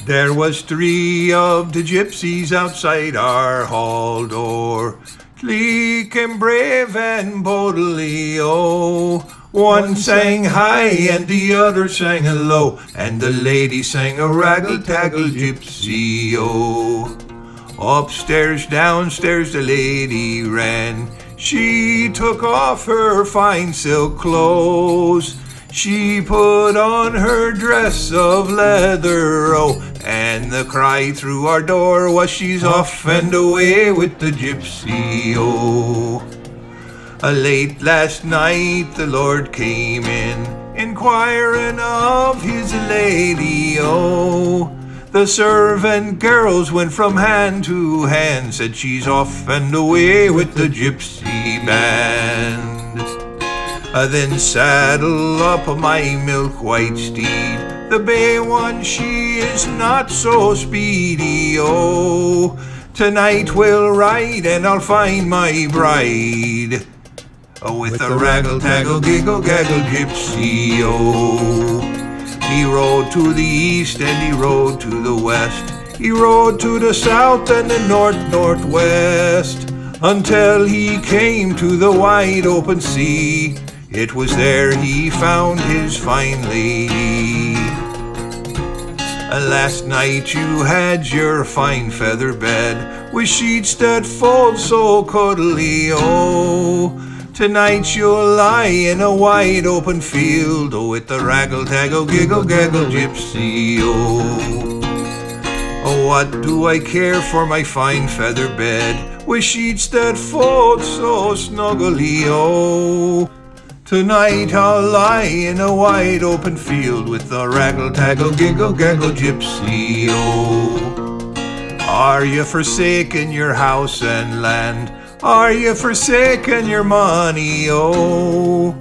There was three of the gypsies outside our hall door, sleek and brave and boldly, oh. One sang high and the other sang low, and the lady sang a raggle-taggle gypsy, oh. Upstairs, downstairs the lady ran. She took off her fine silk clothes. She put on her dress of leather, oh, and the cry through our door was, she's off and away with the gypsy, oh. Late last night the Lord came in, inquiring of his lady, oh. The servant girls went from hand to hand, said she's off and away with the gypsy band. Then saddle up my milk-white steed, the bay one, she is not so speedy, oh. Tonight we'll ride and I'll find my bride, with a raggle-taggle, giggle-gaggle gypsy, oh. He rode to the east and he rode to the west. He rode to the south and the north-northwest, until he came to the wide open sea. It was there he found his fine lady. Last night you had your fine feather bed, with sheets that fold so cuddly, oh. Tonight you'll lie in a wide open field, oh, with the raggle-taggle, giggle-gaggle gypsy, oh. Oh, what do I care for my fine feather bed, with sheets that fold so snuggly, oh. Tonight I'll lie in a wide open field, with the raggle-taggle, giggle-gaggle gypsy, oh. Are you forsaken your house and land? Are you forsaken your money, oh?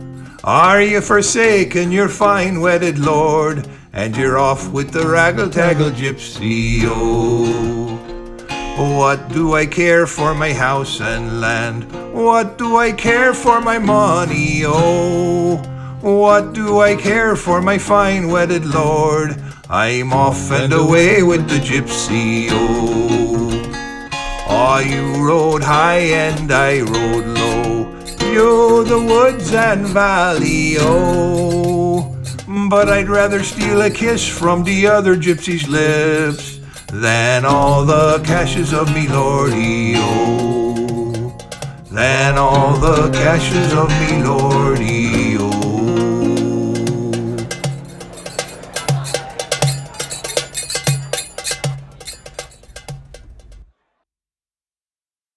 Are you forsaken your fine wedded lord, and you're off with the raggle-taggle gypsy, oh? What do I care for my house and land? What do I care for my money, oh? What do I care for my fine wedded lord? I'm off and away with the gypsy, oh. Oh, you rode high and I rode low, through the woods and valley, oh. But I'd rather steal a kiss from the other gypsy's lips than all the cashes of me lordy, oh. Than all the cashes of me lordy,